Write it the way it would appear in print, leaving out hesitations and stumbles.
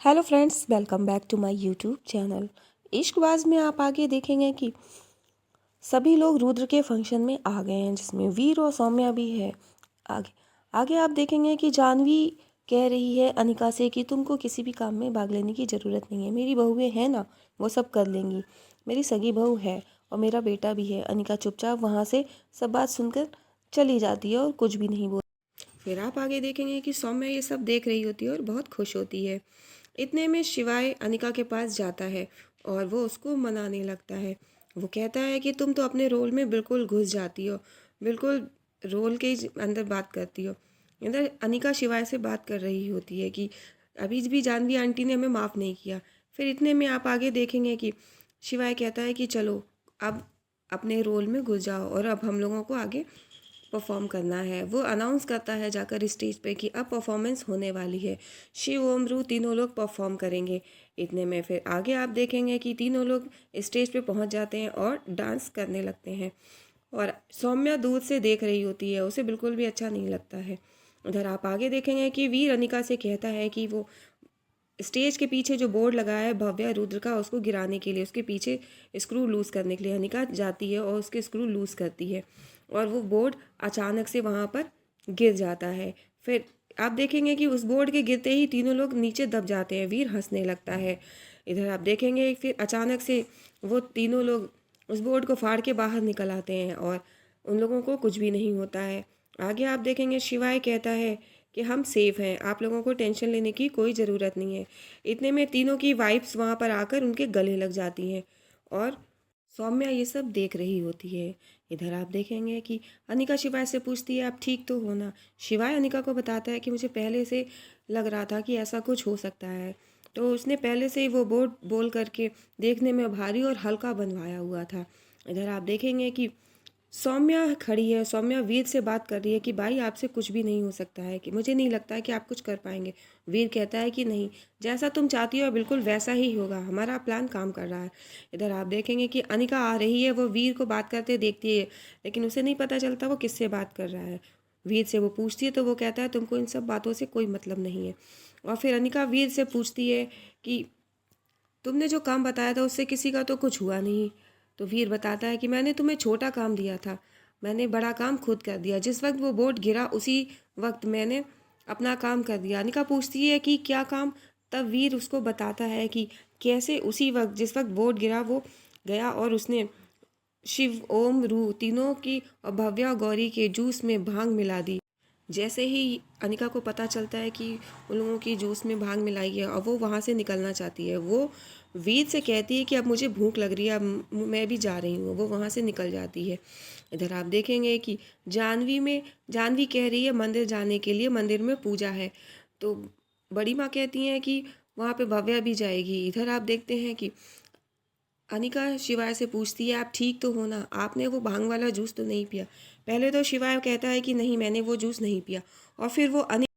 Hello friends, welcome back to my YouTube channel. Ishqbaaz में आप आगे देखेंगे कि सभी लोग रुद्र के फंक्शन में आ गए हैं, जिसमें वीर और सौम्या भी है। आगे आगे आप देखेंगे कि जानवी कह रही है अनिका से कि तुमको किसी भी काम में भाग लेने की ज़रूरत नहीं है, मेरी बहुएं हैं ना, वो सब कर लेंगी। मेरी सगी बहू है और मेरा बेटा भी है। अनिका चुपचाप वहाँ से सब बात सुनकर चली जाती है और कुछ भी नहीं बोलती। फिर आप आगे देखेंगे कि सौम्या ये सब देख रही होती है और बहुत खुश होती है। इतने में शिवाय अनिका के पास जाता है और वो उसको मनाने लगता है। वो कहता है कि तुम तो अपने रोल में बिल्कुल घुस जाती हो, बिल्कुल रोल के अंदर बात करती हो। इधर अनिका शिवाय से बात कर रही होती है कि अभी भी जानवी आंटी ने हमें माफ़ नहीं किया। फिर इतने में आप आगे देखेंगे कि शिवाय कहता है कि चलो अब अपने रोल में घुस जाओ और अब हम लोगों को आगे परफॉर्म करना है। वो अनाउंस करता है जाकर स्टेज पे कि अब परफॉर्मेंस होने वाली है। शिव ओम रू तीनों लोग परफॉर्म करेंगे। इतने में फिर आगे आप देखेंगे कि तीनों लोग स्टेज पे पहुंच जाते हैं और डांस करने लगते हैं। और सौम्या दूर से देख रही होती है, उसे बिल्कुल भी अच्छा नहीं लगता है। उधर आप आगे देखेंगे कि वीर अनिका से कहता है कि वो स्टेज के पीछे जो बोर्ड लगाया है भव्या रुद्र का, उसको गिराने के लिए, उसके पीछे स्क्रू लूज़ करने के लिए अनिका जाती है और उसके स्क्रू लूज़ करती है और वो बोर्ड अचानक से वहाँ पर गिर जाता है। फिर आप देखेंगे कि उस बोर्ड के गिरते ही तीनों लोग नीचे दब जाते हैं। वीर हंसने लगता है। इधर आप देखेंगे फिर अचानक से वो तीनों लोग उस बोर्ड को फाड़ के बाहर निकल आते हैं और उन लोगों को कुछ भी नहीं होता है। आगे आप देखेंगे शिवाय कहता है कि हम सेफ़ हैं, आप लोगों को टेंशन लेने की कोई ज़रूरत नहीं है। इतने में तीनों की वाइफ्स वहाँ पर आकर उनके गले लग जाती हैं और सौम्या ये सब देख रही होती है। इधर आप देखेंगे कि अनिका शिवाय से पूछती है आप ठीक तो हो ना। शिवाय अनिका को बताता है कि मुझे पहले से लग रहा था कि ऐसा कुछ हो सकता है, तो उसने पहले से ही वो बोर्ड बोल करके देखने में भारी और हल्का बनवाया हुआ था। इधर आप देखेंगे कि सौम्या खड़ी है। सौम्या वीर से बात कर रही है कि भाई आपसे कुछ भी नहीं हो सकता है, कि मुझे नहीं लगता है कि आप कुछ कर पाएंगे। वीर कहता है कि नहीं, जैसा तुम चाहती हो बिल्कुल वैसा ही होगा, हमारा प्लान काम कर रहा है। इधर आप देखेंगे कि अनिका आ रही है। वो वीर को बात करते देखती है, लेकिन उसे नहीं पता चलता वो किससे बात कर रहा है। वीर से वो पूछती है तो वो कहता है तुमको इन सब बातों से कोई मतलब नहीं है। और फिर अनिका वीर से पूछती है कि तुमने जो काम बताया था उससे किसी का तो कुछ हुआ नहीं। तो वीर बताता है कि मैंने तुम्हें छोटा काम दिया था, मैंने बड़ा काम खुद कर दिया। जिस वक्त वो बोट गिरा उसी वक्त मैंने अपना काम कर दिया। अनिका पूछती है कि क्या काम। तब वीर उसको बताता है कि कैसे उसी वक्त जिस वक्त बोट गिरा वो गया और उसने शिव ओम रू तीनों की और भव्या और गौरी के जूस में भांग मिला दी। जैसे ही अनिका को पता चलता है कि उन लोगों की जूस में भांग मिलाई है और वो वहाँ से निकलना चाहती है, वो वीर से कहती है कि अब मुझे भूख लग रही है, अब मैं भी जा रही हूँ। वो वहाँ से निकल जाती है। इधर आप देखेंगे कि जानवी कह रही है मंदिर जाने के लिए, मंदिर में पूजा है। तो बड़ी माँ कहती हैं कि वहाँ पे भव्या भी जाएगी। इधर आप देखते हैं कि अनिका शिवाय से पूछती है आप ठीक तो हो ना, आपने वो भांग वाला जूस तो नहीं पिया। पहले तो शिवाय कहता है कि नहीं, मैंने वो जूस नहीं पिया। और फिर वो